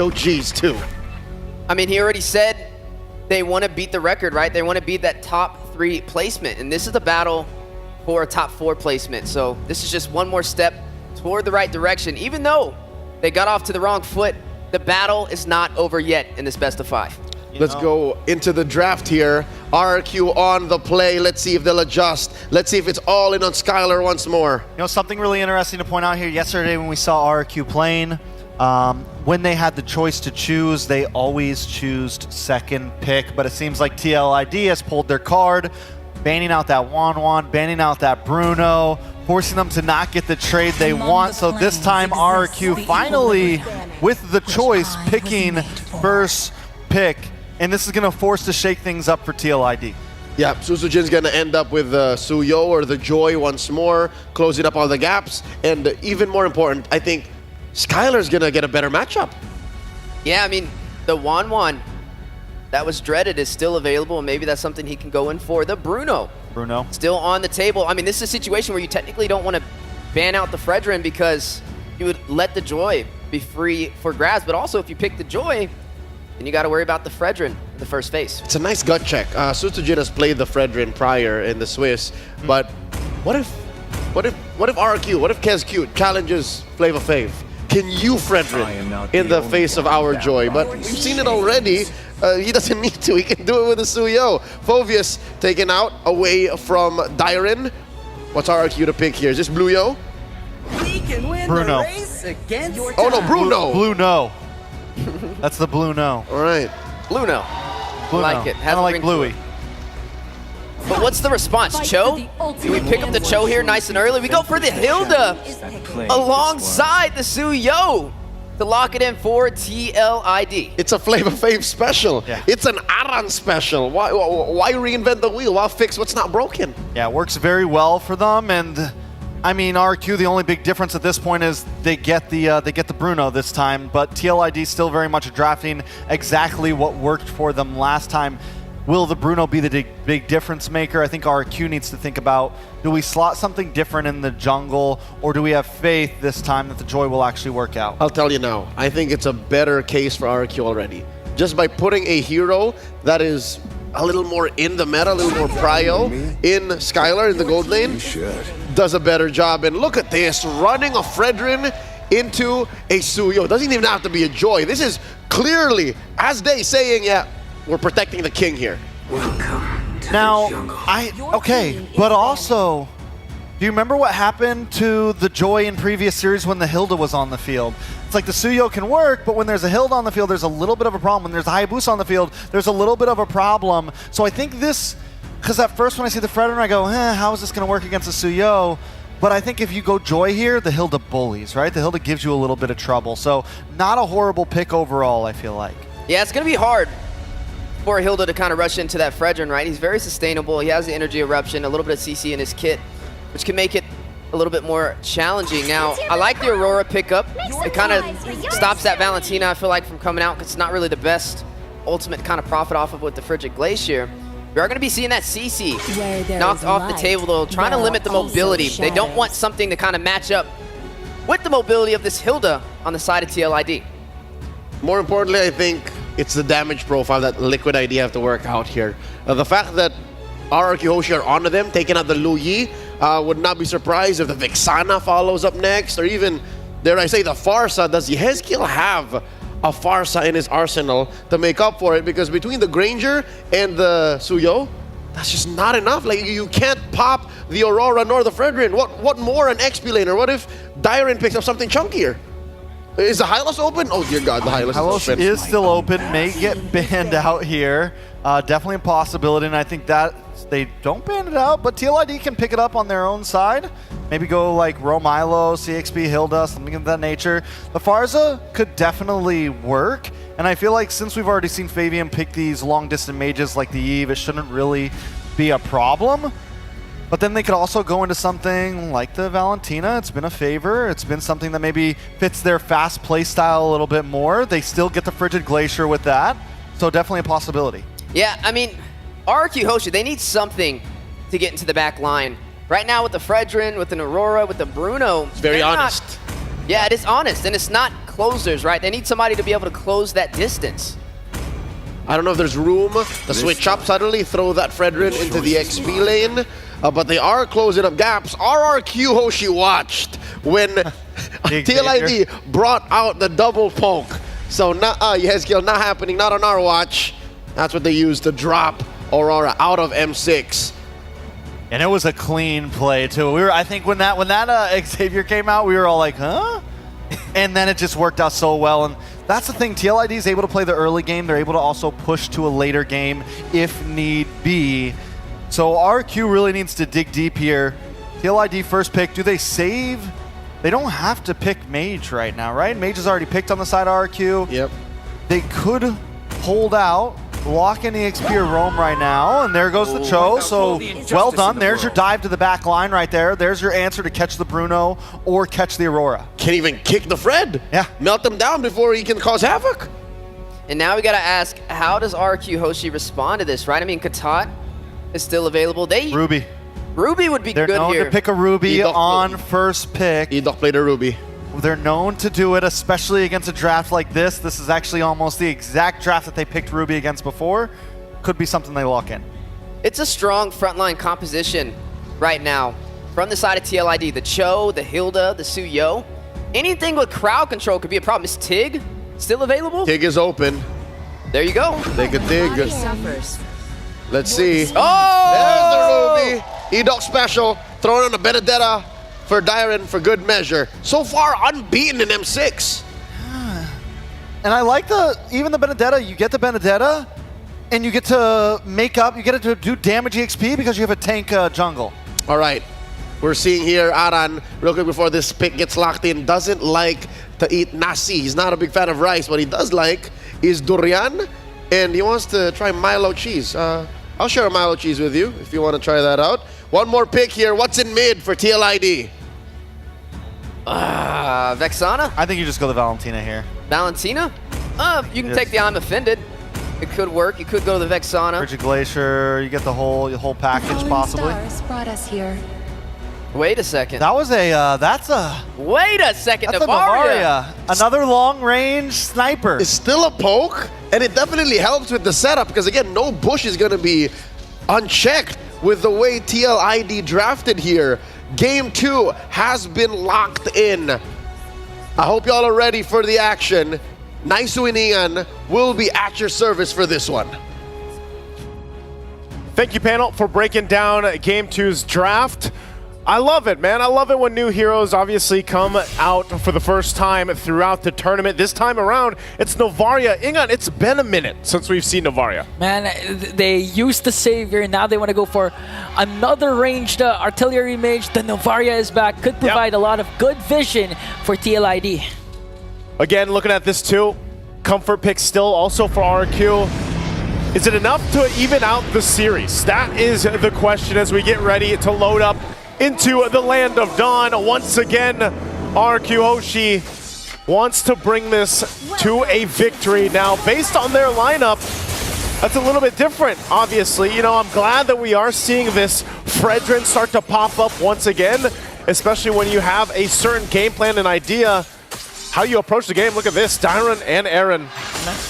OGs too. I mean, he already said they want to beat the record, right? They want to beat that top 3 placement, and this is the battle for a top 4 placement. So this is just one more step toward the right direction. Even though they got off to the wrong foot, the battle is not over yet in this best of 5. Let's go into the draft here. RRQ on the play. Let's see if they'll adjust. Let's see if it's all in on Skylar once more. You know, something really interesting to point out here. Yesterday when we saw RRQ playing, when they had the choice to choose, they always choose second pick. But it seems like TLID has pulled their card, banning out that Wanwan, banning out that Bruno, forcing them to not get the trade they want. So this time RRQ finally, with the choice, picking first pick. And this is going to force to shake things up for TLID. Yeah, Susujin's going to end up with Suyo or the Joy once more, closing up all the gaps. And even more important, I think Skylar's going to get a better matchup. Yeah, I mean, the Wanwan that was dreaded is still available, and maybe that's something he can go in for. The Bruno. Still on the table. I mean, this is a situation where you technically don't want to ban out the Fredrin because you would let the Joy be free for grabs. But also, if you pick the Joy, then you got to worry about the Fredrin in the first phase. It's a nice gut check. Susujin has played the Fredrin prior in the Swiss, but what if RRQ, what if KezCute challenges Flavor Fave? Can you Fredrin in the face of our Joy? But we've seen it already. He doesn't need to. He can do it with a Suyo. Phoveus taken out away from Dyren. What's RRQ to pick here? Is this Bluyo? Bruno. Oh no, Bruno. Blue no. That's the blue no. All right. Blue no. Blue like no. it. Kind of like Bluey. But what's the response? Cho? Do we pick up the Cho here nice and early? We go for the Hilda alongside the Suyo to lock it in for TLID. It's a Flavor Fave special. Yeah. It's an Aran special. Why reinvent the wheel? Why fix what's not broken? Yeah, it works very well for them. And I mean, RRQ, the only big difference at this point is they get the Bruno this time, but TLID still very much drafting exactly what worked for them last time. Will the Bruno be the big difference maker? I think RRQ needs to think about, do we slot something different in the jungle, or do we have faith this time that the Joy will actually work out? I'll tell you now, I think it's a better case for RRQ already. Just by putting a hero that is a little more in the meta, a little more prio in Skylar in the gold lane, does a better job. And look at this, running a Fredrin into a Suyo. It doesn't even have to be a Joy. This is clearly, as they saying, yeah, we're protecting the king here. Now, but also, do you remember what happened to the Joy in previous series when the Hilda was on the field? It's like the Suyo can work, but when there's a Hilda on the field, there's a little bit of a problem. When there's a Hayabusa on the field, there's a little bit of a problem. So I think this, because at first when I see the Fredrin, I go, how is this going to work against the Suyo? But I think if you go Joy here, the Hilda bullies, right? The Hilda gives you a little bit of trouble. So not a horrible pick overall, I feel like. Yeah, it's going to be hard for Hilda to kind of rush into that Fredrin, right? He's very sustainable. He has the energy eruption, a little bit of CC in his kit, which can make it a little bit more challenging. Now, I like the Aurora pickup. It kind of stops that Valentina, I feel like, from coming out, because it's not really the best ultimate kind of profit off of with the Frigid Glacier. We are going to be seeing that CC knocked off the table, though, trying to limit the mobility. They don't want something to kind of match up with the mobility of this Hilda on the side of TLID. More importantly, I think it's the damage profile that Liquid ID have to work out here. The fact that RRQ Hoshi are onto them, taking out the Lu Yi, would not be surprised if the Vixana follows up next, or even, dare I say, the Farsa. Does Yehezkiel have a Farsa in his arsenal to make up for it? Because between the Granger and the Suyo, that's just not enough. Like, you can't pop the Aurora nor the Fredrin. What more an XP laner? What if Dyren picks up something chunkier? Is the Hylos open? Oh dear God, the Hylos is open. Is still open, may get banned out here. Definitely a possibility, and I think that they don't ban it out, but TLID can pick it up on their own side. Maybe go like Romilo, CXP, Hilda, something of that nature. The Farsa could definitely work, and I feel like since we've already seen Fabian pick these long-distance mages like the Eve, it shouldn't really be a problem. But then they could also go into something like the Valentina. It's been a favor. It's been something that maybe fits their fast play style a little bit more. They still get the Frigid Glacier with that. So definitely a possibility. Yeah, I mean, RRQ Hoshi, they need something to get into the back line. Right now with the Fredrin, with the Aurora, with the Bruno. It's very honest. Yeah, it is honest, and it's not closers, right? They need somebody to be able to close that distance. I don't know if there's room to switch up suddenly, throw that Fredrin into the XP lane, but they are closing up gaps. RRQ Hoshi watched when TLID brought out the double poke. So, Yezkiel, not happening, not on our watch. That's what they used to drop Aurora out of M6. And it was a clean play too. I think when that Xavier came out, we were all like, huh? And then it just worked out so well. And that's the thing, TLID is able to play the early game. They're able to also push to a later game if need be. So RRQ really needs to dig deep here. TLID first pick, do they save? They don't have to pick Mage right now, right? Mage is already picked on the side of RRQ. Yep. They could hold out, lock in the XP or roam right now, and there goes the Cho. So well done. There's your dive to the back line right there. There's your answer to catch the Bruno or catch the Aurora. Can't even kick the Fred. Yeah. Melt them down before he can cause havoc. And now we got to ask, how does RRQ Hoshi respond to this, right? I mean, Katat is still available. Ruby would be They're good known here. to pick a Ruby on first pick. Edok played a Ruby. They're known to do it, especially against a draft like this. This is actually almost the exact draft that they picked Ruby against before. Could be something they lock in. It's a strong frontline composition right now. From the side of TLID, the Cho, the Hilda, the Suyo. Anything with crowd control could be a problem. Is Tig still available? Tig is open. There you go. They could dig. Let's see. Oh! There's the Ruby. Edok special. Throwing on a Benedetta for Dyron for good measure. So far unbeaten in M6. And I like even the Benedetta. You get the Benedetta, and you get to make up. You get to do damage EXP because you have a tank jungle. All right. We're seeing here Aran, real quick before this pick gets locked in, doesn't like to eat nasi. He's not a big fan of rice. What he does like is durian, and he wants to try Milo cheese. I'll share a Milo cheese with you if you want to try that out. One more pick here. What's in mid for TLID? Vexana? I think you just go the Valentina here. Valentina? You can take the I'm Offended. It could work. You could go to the Vexana. Frigid Glacier, you get the whole package possibly. Stars brought us here. Wait a second. That was that's a Navaria. Another long range sniper. It's still a poke, and it definitely helps with the setup because, again, no bush is going to be unchecked with the way TLID drafted here. Game 2 has been locked in. I hope y'all are ready for the action. Naisu and Ian will be at your service for this one. Thank you, panel, for breaking down Game 2's draft. I love it, man. I love it when new heroes obviously come out for the first time throughout the tournament. This time around, it's Novaria. Ingan, it's been a minute since we've seen Novaria. Man, they used the Savior, now they want to go for another ranged artillery mage. The Novaria is back, could provide a lot of good vision for TLID. Again, looking at this too, comfort pick still also for RRQ. Is it enough to even out the series? That is the question as we get ready to load up into the land of Dawn. Once again, RRQ Hoshi wants to bring this to a victory. Now, based on their lineup, that's a little bit different, obviously. You know, I'm glad that we are seeing this Fredrin start to pop up once again, especially when you have a certain game plan and idea how you approach the game. Look at this, Dyron and Aaron.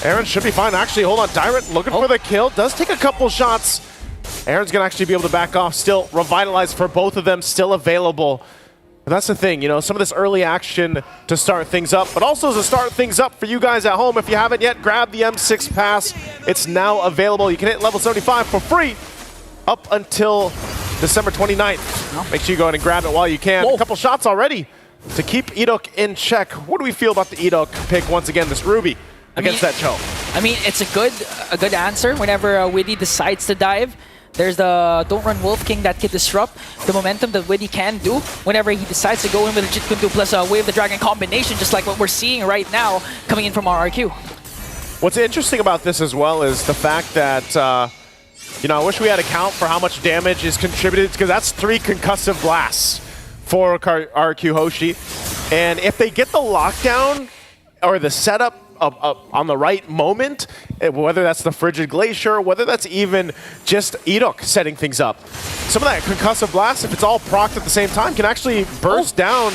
Aaron should be fine. Actually, hold on, Dyron looking for the kill. Does take a couple shots. Aaron's gonna actually be able to back off. Still revitalized for both of them, still available. And that's the thing, you know, some of this early action to start things up, but also to start things up for you guys at home. If you haven't yet, grab the M6 pass. It's now available. You can hit level 75 for free up until December 29th. Make sure you go ahead and grab it while you can. A couple shots already to keep Edok in check. What do we feel about the Edok pick once again, this Ruby against that Cho? I mean, it's a good answer whenever Widdy decides to dive. There's the Don't Run Wolf King that can disrupt the momentum that Widdy can do whenever he decides to go in with a Jit Kundu plus a Wave the Dragon combination, just like what we're seeing right now coming in from RRQ. What's interesting about this as well is the fact that, you know, I wish we had a count for how much damage is contributed, because that's 3 concussive blasts for RRQ Hoshi. And if they get the lockdown or the setup on the right moment, whether that's the Frigid Glacier, whether that's even just Edok setting things up, some of that concussive blast, if it's all procced at the same time, can actually burst down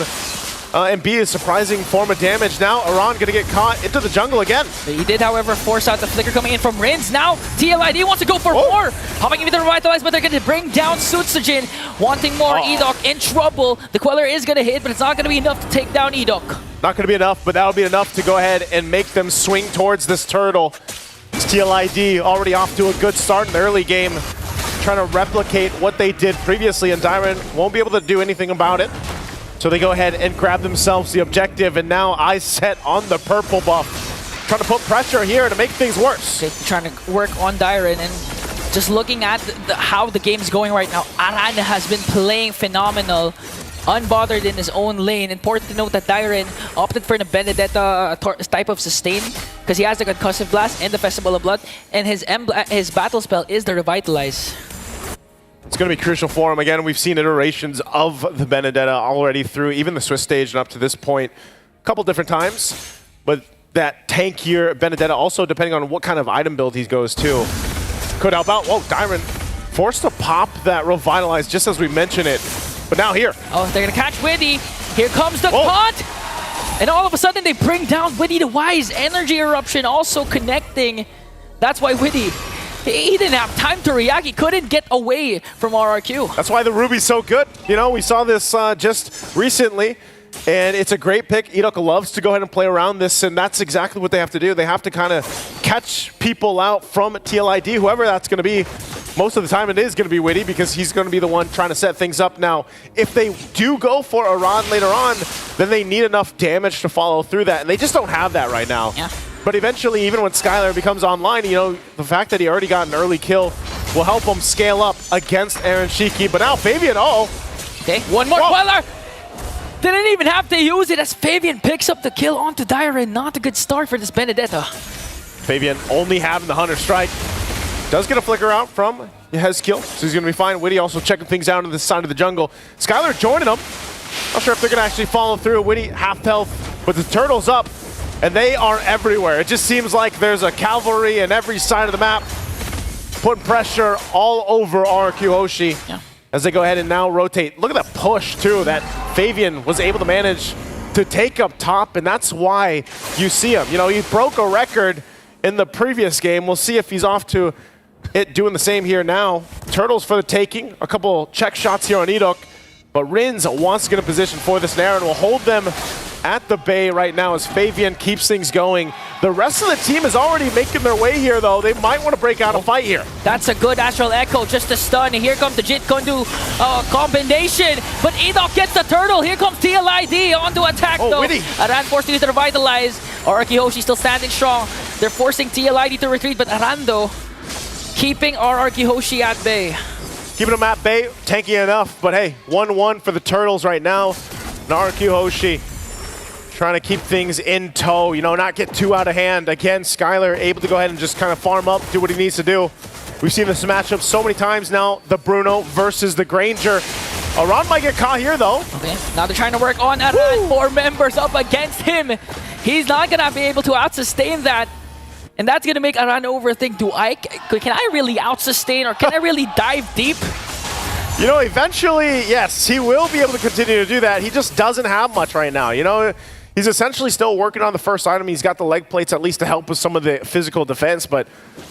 and B, a surprising form of damage. Now, Iran gonna get caught into the jungle again. He did, however, force out the flicker coming in from Rins. Now, TLID wants to go for more. Hopping into the Revitalize, but they're going to bring down Sutsujin. Wanting more, Edok in trouble. The Queller is going to hit, but it's not going to be enough to take down Edok. Not going to be enough, but that'll be enough to go ahead and make them swing towards this turtle. It's TLID already off to a good start in the early game, trying to replicate what they did previously, and Dyron won't be able to do anything about it. So they go ahead and grab themselves the objective, and now eyes set on the purple buff. Trying to put pressure here to make things worse. Okay, trying to work on Dyron, and just looking at how the game's going right now, Aran has been playing phenomenal, unbothered in his own lane. Important to note that Dyron opted for the Benedetta type of sustain because he has the Concussive Blast and the Festival of Blood, and his battle spell is the Revitalize. It's going to be crucial for him. Again, we've seen iterations of the Benedetta already through even the Swiss stage and up to this point a couple different times. But that tankier Benedetta also, depending on what kind of item build he goes to, could help out. Whoa, Dyron forced to pop that Revitalize just as we mentioned it. But now here. Oh, they're going to catch Widdy. Here comes the taunt. And all of a sudden they bring down Widdy the Wise. Energy Eruption also connecting. That's why Widdy, he didn't have time to react. He couldn't get away from RRQ. That's why the Ruby's so good. You know, we saw this just recently, and it's a great pick. Edok loves to go ahead and play around this, and that's exactly what they have to do. They have to kind of catch people out from TLID, whoever that's going to be. Most of the time it is going to be Widdy because he's going to be the one trying to set things up. Now, if they do go for Iran later on, then they need enough damage to follow through that, and they just don't have that right now. Yeah. But eventually, even when Skylar becomes online, you know, the fact that he already got an early kill will help him scale up against Aaron Shiki. But now Fabian, okay, one more Queller. Didn't even have to use it as Fabian picks up the kill onto Dyron. Not a good start for this Benedetta. Fabian only having the Hunter Strike. Does get a flicker out from Hezkill, so he's going to be fine. Widdy also checking things out on the side of the jungle. Skylar joining them. Not sure if they're going to actually follow through. Widdy half health, but the turtle's up. And they are everywhere. It just seems like there's a cavalry on every side of the map, putting pressure all over RRQ Hoshi as they go ahead and now rotate. Look at that push, too, that Fabian was able to manage to take up top, and that's why you see him. You know, he broke a record in the previous game. We'll see if he's off to it doing the same here now. Turtles for the taking. A couple check shots here on Edok, but Rins wants to get a position for this Nair and will hold them at the bay right now as Fabian keeps things going. The rest of the team is already making their way here, though. They might want to break out a fight here. That's a good Astral Echo, just a stun. Here comes the Jit Kondu combination, but Edok gets the turtle. Here comes TLID onto attack, though. Widdy. Aran forced to use the Revitalize. RRQ Hoshi still standing strong. They're forcing TLID to retreat, but Aran, though, keeping RRQ Hoshi at bay. Keeping them at bay, tanky enough, but hey, 1-1 for the Turtles right now. And RRQ Hoshi trying to keep things in tow, you know, not get too out of hand. Again, Skylar able to go ahead and just kind of farm up, do what he needs to do. We've seen this matchup so many times now, the Bruno versus the Granger. Aran might get caught here, though. Okay, now they're trying to work on Aran. 4 members up against him. He's not going to be able to out-sustain that. And that's going to make Aran overthink, can I really out-sustain or can I really dive deep? You know, eventually, yes, he will be able to continue to do that. He just doesn't have much right now, you know? He's essentially still working on the first item. He's got the leg plates at least to help with some of the physical defense, but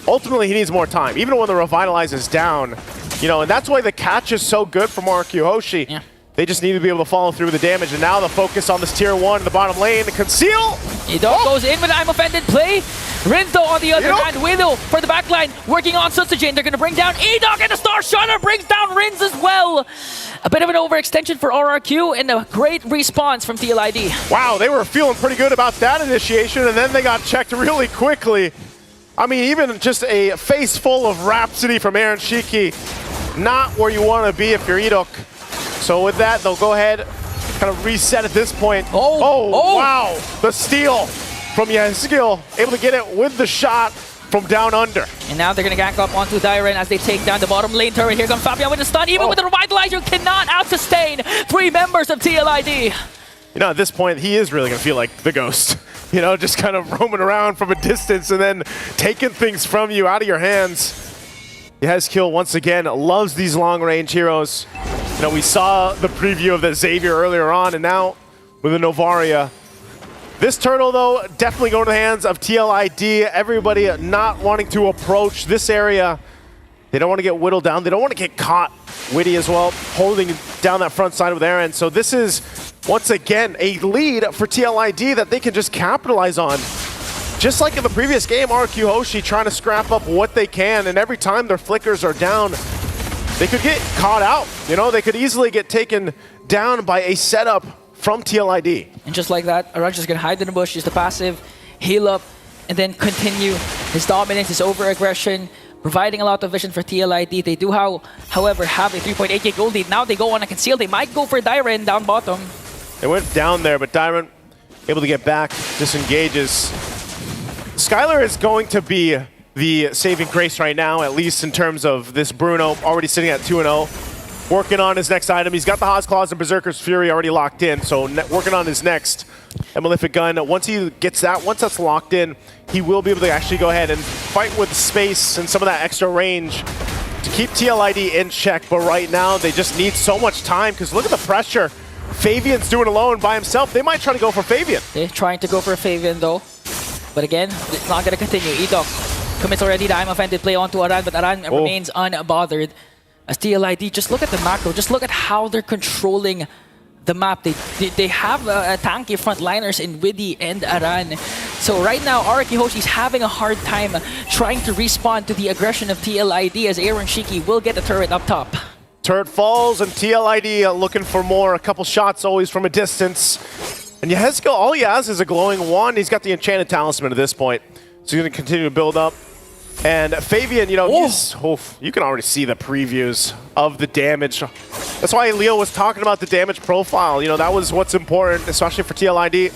ultimately he needs more time. Even when the Revitalize is down, you know, and that's why the catch is so good from RRQ Hoshi. Yeah. They just need to be able to follow through with the damage, and now the focus on this tier 1 in the bottom lane. Conceal! Edok goes in with I'm offended play. Rinto on the other hand, Widow for the backline, working on Sutsujin. They're going to bring down Edok, and the Star Shunner brings down Rins as well. A bit of an overextension for RRQ, and a great response from TLID. Wow, they were feeling pretty good about that initiation, and then they got checked really quickly. I mean, even just a face full of Rhapsody from Aaron Shiki, not where you want to be if you're Edok. So with that, they'll go ahead, kind of reset at this point. Oh, wow, the steal from Hezkill, able to get it with the shot from down under. And now they're going to gank up onto Dyron as they take down the bottom lane turret. Here comes Fabian with the stun. Even with the Revitalizer, you cannot out-sustain 3 members of TLID. You know, at this point, he is really going to feel like the ghost. You know, just kind of roaming around from a distance and then taking things from you out of your hands. Hezkill, once again, loves these long-range heroes. You know, we saw the preview of the Xavier earlier on, and now with a Novaria. This turtle, though, definitely going to the hands of TLID. Everybody not wanting to approach this area. They don't want to get whittled down. They don't want to get caught. Witty as well, holding down that front side with Aaron. So this is, once again, a lead for TLID that they can just capitalize on. Just like in the previous game, RRQ Hoshi trying to scrap up what they can, and every time their flickers are down, they could get caught out. You know, they could easily get taken down by a setup from TLID. And just like that, Aran's just gonna hide in the bush, use the passive, heal up, and then continue his dominance, his over-aggression, providing a lot of vision for TLID. They do, however, have a 3.8k gold lead. Now they go on a conceal. They might go for Dyren down bottom. They went down there, but Dyren able to get back, disengages. Skylar is going to be the saving grace right now, at least in terms of this Bruno, already sitting at 2-0. Working on his next item. He's got the Haas Claws and Berserker's Fury already locked in, so working on his next Malefic Gun. Once he gets that, once that's locked in, he will be able to actually go ahead and fight with space and some of that extra range to keep TLID in check. But right now, they just need so much time, because look at the pressure. Fabian's doing alone by himself. They might try to go for Fabian. They're trying to go for Fabian though. But again, it's not going to continue. Edok commits already the I'm offended play onto Aran, but Aran remains unbothered. As TLID, just look at the macro. Just look at how they're controlling the map. They have tanky frontliners in Widdy and Aran. So right now, RRQ Hoshi's having a hard time trying to respond to the aggression of TLID, as Aaron Shiki will get the turret up top. Turret falls, and TLID looking for more. A couple shots always from a distance. And Yehezkel, all he has is a glowing wand. He's got the Enchanted Talisman at this point. So he's going to continue to build up. And Fabian, you know, you can already see the previews of the damage. That's why Leo was talking about the damage profile. You know, that was what's important, especially for TLID.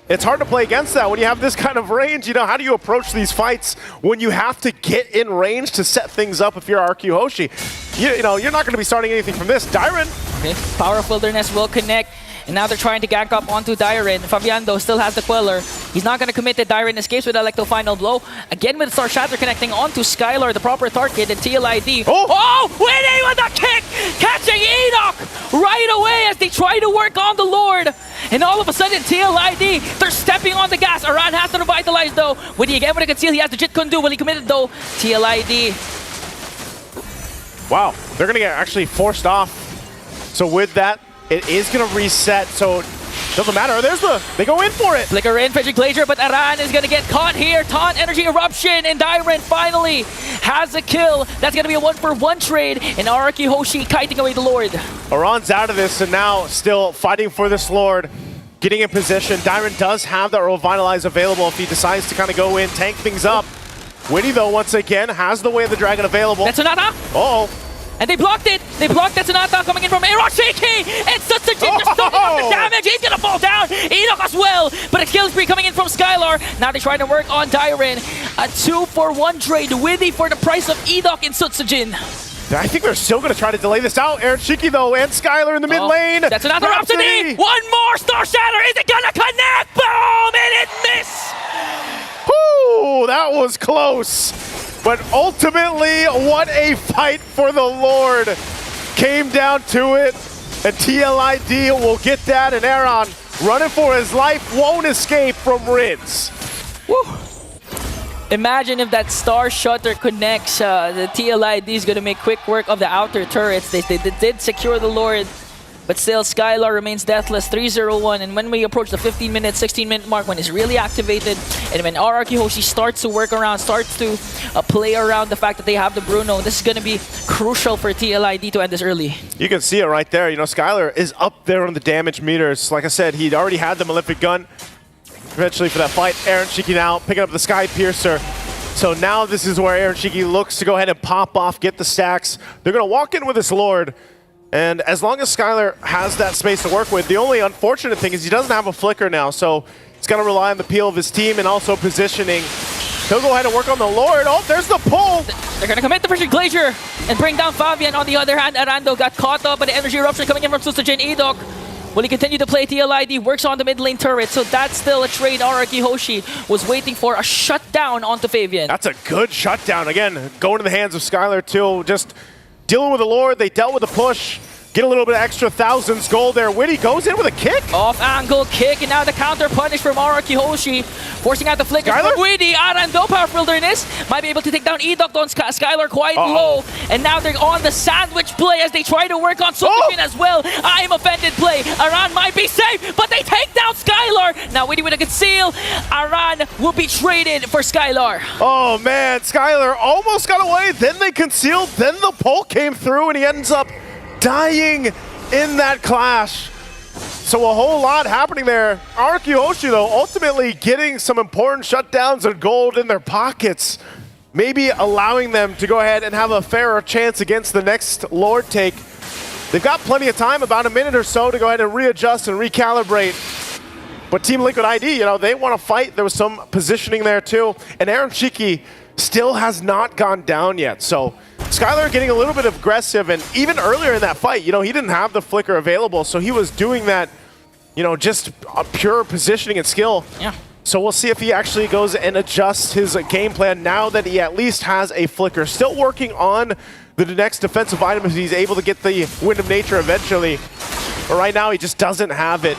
It's hard to play against that when you have this kind of range. You know, how do you approach these fights when you have to get in range to set things up if you're RRQ Hoshi? You know, you're not going to be starting anything from this. Dyren. Okay, Power Wilderness will connect. And now they're trying to gank up onto Dyren. Fabiando still has the Queller. He's not going to commit it. Dyren escapes with Electro Final Blow. Again with Star Shatter connecting onto Skylar, the proper target, and TLID. Oh, Winnie with the kick! Catching Enoch right away as they try to work on the Lord. And all of a sudden, TLID, they're stepping on the gas. Aran has to revitalize though. Winnie again with a conceal. He has the Jit Kundu. Will he commit it though? TLID. Wow, they're going to get actually forced off. So with that, it is going to reset, so doesn't matter. They go in for it. Flicker in, Fidget Glacier, but Aran is going to get caught here. Taunt, Energy Eruption, and Dyren finally has a kill. That's going to be a 1-for-1 trade, and RRQ Hoshi kiting away the Lord. Aran's out of this, and now still fighting for this Lord. Getting in position. Dyren does have that Revitalize available if he decides to kind of go in, tank things up. Witty, though, once again, has the Way of the Dragon available. That's Sonata. Uh-oh. And they blocked it. They blocked that Sonata coming in from Hiroshiki. And Sutsujin just soaking up the damage. He's going to fall down. Enoch as well. But a kill spree coming in from Skylar. Now they're trying to work on Dyren. A 2-for-1 trade. Witty for the price of Enoch and Sutsujin. I think they're still going to try to delay this out. Aaron Shiki, though, and Skylar in the mid lane. That's another Rhapsody. One more Star Shatter. Is it going to connect? Boom! And it missed. Whoo! That was close. But ultimately, what a fight for the Lord. Came down to it, and TLID will get that, and Aaron, running for his life, won't escape from Rids. Woo. Imagine if that Star Shutter connects, the TLID is going to make quick work of the outer turrets. They did secure the Lord, but still Skylar remains deathless, 3-0-1. And when we approach the 15-minute, 16-minute mark, when it's really activated, and when RRQ Hoshi starts to work around, starts to play around the fact that they have the Bruno, this is going to be crucial for TLID to end this early. You can see it right there. You know, Skylar is up there on the damage meters. Like I said, he'd already had the Malefic Gun eventually for that fight. Aaron Shiki now picking up the Sky Piercer. So now this is where Aaron Shiki looks to go ahead and pop off, get the stacks. They're going to walk in with this Lord. And as long as Skylar has that space to work with, the only unfortunate thing is he doesn't have a flicker now, so he's going to rely on the peel of his team and also positioning. He'll go ahead and work on the Lord. Oh, there's the pull! They're going to commit the Frigid Glacier and bring down Fabian. On the other hand, Arando got caught up by the Energy Eruption coming in from Susujin Edok. Will he continue to play TLID? Works on the mid lane turret, so that's still a trade RRQ Hoshi was waiting for, a shutdown onto Fabian. That's a good shutdown. Again, going to the hands of Skylar too. Just dealing with the Lord. They dealt with the push. get a little bit of extra thousands gold there. Witty goes in with a kick. Off-angle kick, and now the counter punish from RRQ Hoshi, forcing out the flicker Skylar? from Witty. Aran, though, powerful wilderness, might be able to take down Edok on Skylar quite low, and now they're on the sandwich play as they try to work on Sojin as well. I am offended play. Aran might be safe, but they take down Skylar. Now Witty with a conceal. Aran will be traded for Skylar. Oh man, Skylar almost got away, then they concealed, then the pull came through, and he ends up dying in that clash. So a whole lot happening there. RRQ Hoshi, though, ultimately getting some important shutdowns and gold in their pockets, maybe allowing them to go ahead and have a fairer chance against the next Lord take. They've got plenty of time, about a minute or so, to go ahead and readjust and recalibrate. But Team Liquid ID, you know, they want to fight. There was some positioning there too. And Aaron Shiki still has not gone down yet. So Skylar getting a little bit aggressive, and even earlier in that fight, you know, he didn't have the flicker available, so he was doing that, you know, just pure positioning and skill. Yeah. So we'll see if he actually goes and adjusts his game plan now that he at least has a flicker. Still working on the next defensive item if he's able to get the Wind of Nature eventually. But right now he just doesn't have it.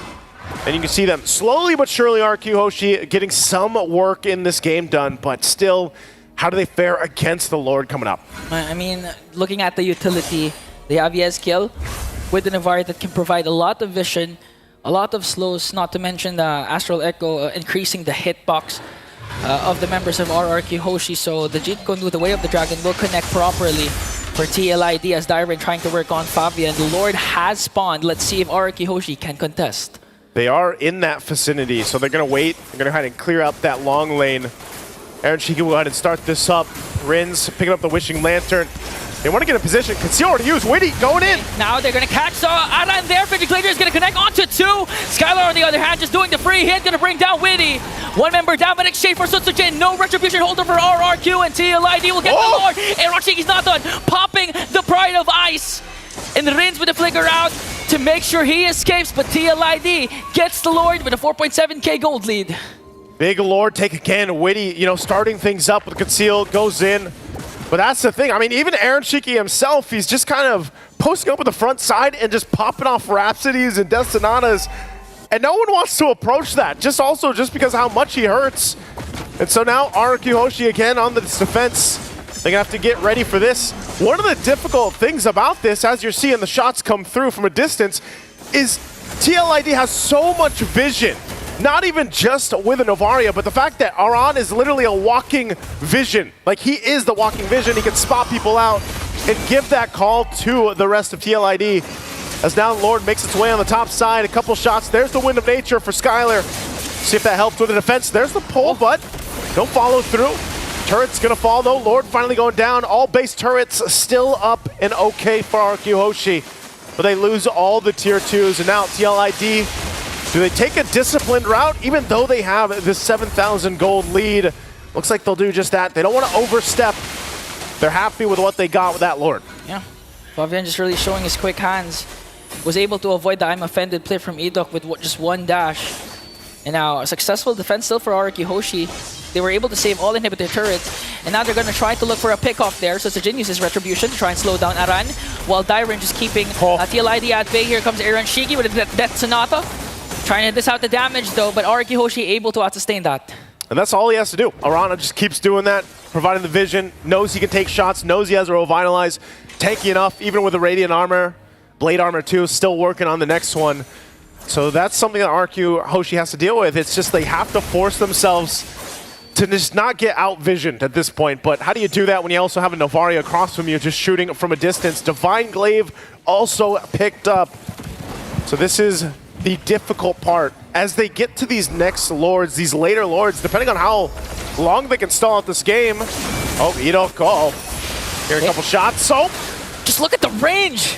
And you can see them slowly but surely, RRQ Hoshi getting some work in this game done, but still, how do they fare against the Lord coming up? I mean, looking at the utility, they have Yezkiel with the Navari that can provide a lot of vision, a lot of slows, not to mention the Astral Echo increasing the hitbox of the members of RRQ Hoshi. So the Jeet Kune, the Way of the Dragon, will connect properly for TLID as Dyron trying to work on Favia. And the Lord has spawned. Let's see if RRQ Hoshi can contest. They are in that vicinity, so they're going to wait. They're going to go ahead and clear out that long lane. Aaron Shiki will go ahead and start this up. Rins picking up the Wishing Lantern. They want to get in position. Conceal to use. Witty going in. Now they're going to catch Aran there. Vigilator is going to connect onto two. Skylar, on the other hand, just doing the free hit. Going to bring down Witty. One member down, but exchange for Sutsujin. No retribution holder for RRQ, and TLID will get the Lord. And Shiki's not done. Popping the Pride of Ice. And Rins with the flicker out to make sure he escapes, but TLID gets the Lord with a 4.7k gold lead. Big Lord take again. Witty, you know, starting things up with Conceal, goes in. But that's the thing. I mean, even Aaron Shiki himself, he's just kind of posting up with the front side and just popping off Rhapsodies and Destinatas. And no one wants to approach that, just because of how much he hurts. And so now RRQ Hoshi again on the defense. They're going to have to get ready for this. One of the difficult things about this, as you're seeing the shots come through from a distance, is TLID has so much vision. Not even just with a Novaria, but the fact that Aran is literally a walking vision. Like, he is the walking vision. He can spot people out and give that call to the rest of TLID. As now Lord makes its way on the top side. A couple shots. There's the Wind of Nature for Skylar. See if that helps with the defense. There's the pull, but no follow through. Turret's gonna fall though. Lord finally going down. All base turrets still up and okay for RRQ Hoshi. But they lose all the tier 2s, and now TLID, do they take a disciplined route even though they have this 7,000 gold lead? Looks like they'll do just that. They don't want to overstep. They're happy with what they got with that Lord. Yeah, Fabian just really showing his quick hands. Was able to avoid the I'm offended play from Edok with just one dash. And now a successful defense still for RRQ Hoshi. They were able to save all inhibitor turrets, and now they're going to try to look for a pick-off there. So Sojin uses Retribution to try and slow down Aran, while Dyron just keeping TLID at bay. Here comes Aaron Shiki with a Death Sonata. Trying to dish out the damage though, but RRQ Hoshi able to out-sustain that. And that's all he has to do. Arana just keeps doing that, providing the vision, knows he can take shots, knows he has a Revitalize. Tanky enough, even with the Radiant Armor. Blade Armor too, still working on the next one. So that's something that RRQ Hoshi has to deal with. It's just they have to force themselves to just not get out-visioned at this point. But how do you do that when you also have a Novaria across from you just shooting from a distance? Divine Glaive also picked up. So this is the difficult part. As they get to these next Lords, these later Lords, depending on how long they can stall out this game. Oh, Edok, Here a couple shots. So just look at the range.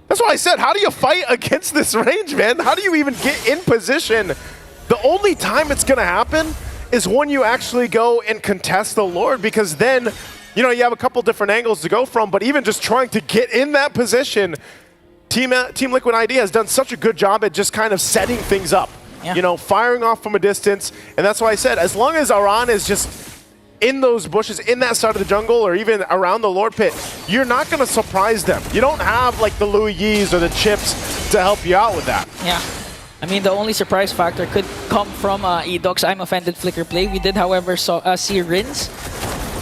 That's what I said. How do you fight against this range, man? How do you even get in position? The only time it's going to happen is when you actually go and contest the Lord, because then, you know, you have a couple different angles to go from, but even just trying to get in that position, Team Liquid ID has done such a good job at just kind of setting things up. Yeah. You know, firing off from a distance, and that's why I said, as long as Aran is just in those bushes, in that side of the jungle, or even around the Lord Pit, you're not going to surprise them. You don't have like the Louis Yis or the chips to help you out with that. Yeah. I mean, the only surprise factor could come from Edoc's I'm Offended Flicker play. We did, however, see Rins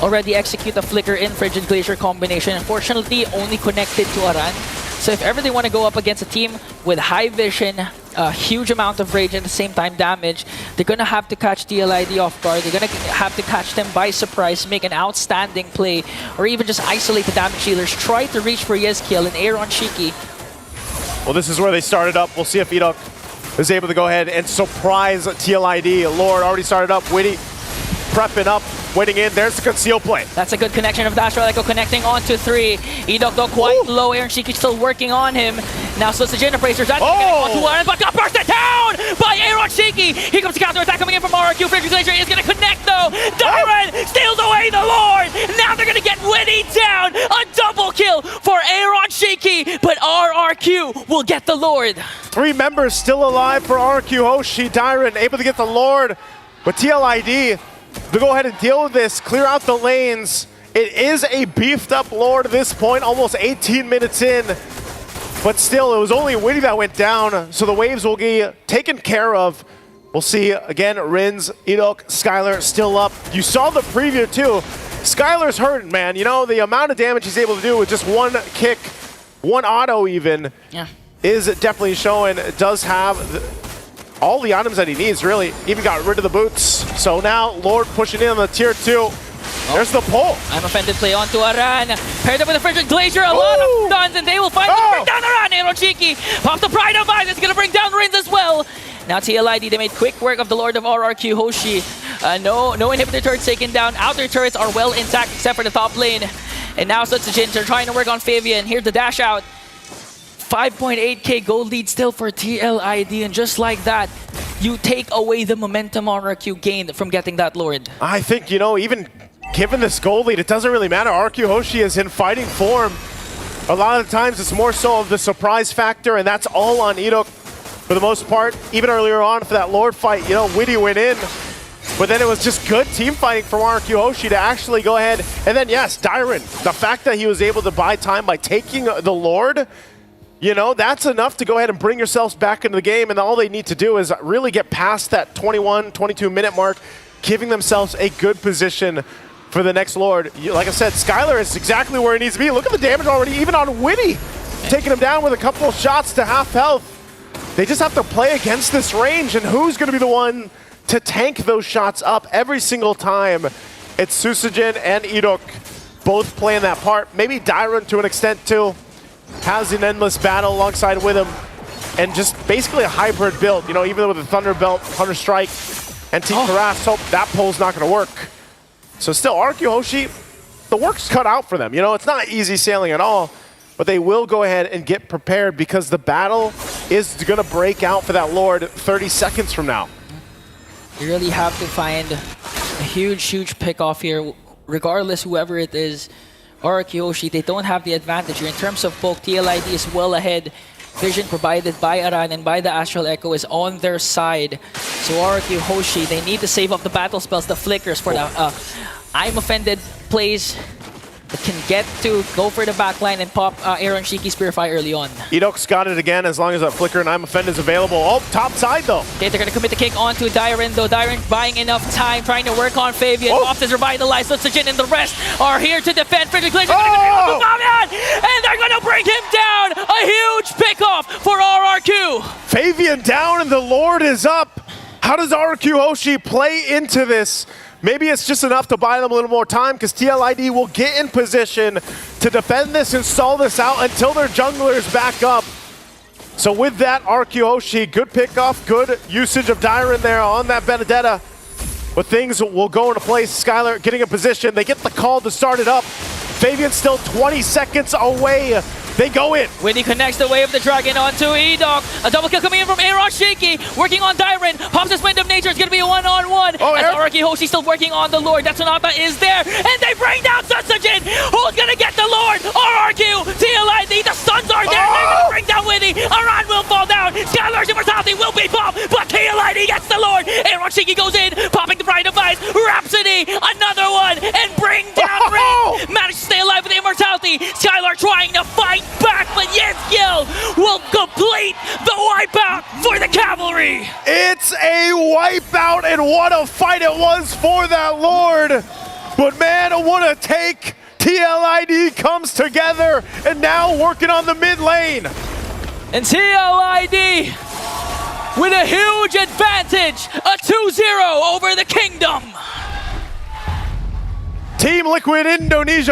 already execute a Flicker in Frigid Glacier combination. Unfortunately, only connected to Aran. So if ever they want to go up against a team with high vision, a huge amount of rage, and at the same time damage, they're going to have to catch TLID off guard. They're going to have to catch them by surprise, make an outstanding play, or even just isolate the damage dealers. Try to reach for Yezkiel and Aaron Shiki. Well, this is where they started up. We'll see if Edoc is able to go ahead and surprise TLID. Lord already started up. Witty prepping up, waiting in. There's the conceal play. That's a good connection of Dash Echo connecting onto 3. Edoc though quite low. Aaron Shiki still working on him. Now so it's the Generator. That's onto Aaron, but got bursted down by Aaron Shiki. Here comes the counter attack coming in from RRQ. Frigid Glacier is going to connect though. Dyron steals away the Lord. Now they're going to get Witty down. A double kill for Aaron Shiki, but RRQ will get the Lord. 3 members still alive for RRQ. Hoshi, Dyron able to get the Lord, but TLID to go ahead and deal with this, clear out the lanes. It is a beefed up Lord at this point, almost 18 minutes in. But still, it was only Witty that went down, so the waves will get taken care of. We'll see, again, Rins, Edoc, Skylar still up. You saw the preview too. Skylar's hurting, man. You know, the amount of damage he's able to do with just one kick, one auto even, is definitely showing. It does have all the items that he needs, really. Even got rid of the boots. So now, Lord pushing in on the tier 2. There's the pull. I'm Offended play onto Aran. Paired up with the Frigid Glacier, a lot of stuns, and they will finally bring down Aran. Aaron Shiki pops the Pride of Eyes. It's going to bring down Rins as well. Now TLID, they made quick work of the Lord of RRQ, Hoshi. No inhibitor turrets taken down. Outer turrets are well intact except for the top lane. And now Sutsujin, they're trying to work on Fabian. Here's the dash out. 5.8k gold lead still for TLID, and just like that, you take away the momentum RRQ gained from getting that Lord. I think, you know, even given this gold lead, it doesn't really matter. RRQ Hoshi is in fighting form. A lot of the times it's more so of the surprise factor, and that's all on Edoc for the most part. Even earlier on for that Lord fight, you know, Witty went in, but then it was just good team fighting from RRQ Hoshi to actually go ahead. And then, yes, Dyron, the fact that he was able to buy time by taking the Lord, you know, that's enough to go ahead and bring yourselves back into the game, and all they need to do is really get past that 21, 22-minute mark, giving themselves a good position for the next Lord. Like I said, Skylar is exactly where he needs to be. Look at the damage already, even on Witty, taking him down with a couple of shots to half health. They just have to play against this range, and who's going to be the one to tank those shots up every single time? It's Sutsujin and Edoc both playing that part. Maybe Dyron to an extent too. Has an endless battle alongside with him, and just basically a hybrid build. You know, even with the Thunder Belt, Hunter Strike, and Team Karass, hope that pull's not going to work. So still, RRQ Hoshi, the work's cut out for them. You know, it's not easy sailing at all, but they will go ahead and get prepared because the battle is going to break out for that Lord 30 seconds from now. You really have to find a huge pick off here, regardless whoever it is. RRQ Hoshi, they don't have the advantage here. In terms of poke, TLID is well ahead. Vision provided by Aran and by the Astral Echo is on their side. So RRQ Hoshi, they need to save up the battle spells, the flickers for the I'm Offended plays. It can get to go for the backline and pop Aaron Shiki Spear Fire early on. Edoc's got it again as long as that Flicker and I'm Offended is available. Oh, top side though. Okay, they're going to commit the kick onto Dyron though. Dyron buying enough time, trying to work on Fabian. Off is revitalized. Sutsujin and the rest are here to defend. Frigid Glacier and they're going to bring him down. A huge pickoff for RRQ. Fabian down and the Lord is up. How does RRQ Hoshi play into this? Maybe it's just enough to buy them a little more time because TLID will get in position to defend this and stall this out until their jungler is back up. So with that, RRQ Hoshi, good pickoff, good usage of Dyron there on that Benedetta. But things will go into place. Skylar getting in position. They get the call to start it up. Fabian's still 20 seconds away. They go in. Witty connects the Wave of the Dragon onto Edoc. A double kill coming in from Aaron Shiki. Working on Dyron. Pops his Wind of Nature. It's going to be a one-on-one. As RRQ Hoshi still working on the Lord. That Sonata is there. And they bring down Sutsujin. Who's going to get the Lord? RRQ, TLID. The stuns are there. They're going to bring down Witty. Aran will fall down. Skylar's immortality will be popped. But TLID gets the Lord. Aaron Shiki goes in. Popping the Pride of Ice. Rhapsody. Another one. wipeout, and what a fight it was for that Lord. But man, what a take. TLID comes together and now working on the mid lane. And TLID with a huge advantage, a 2-0 over the Kingdom. Team Liquid Indonesia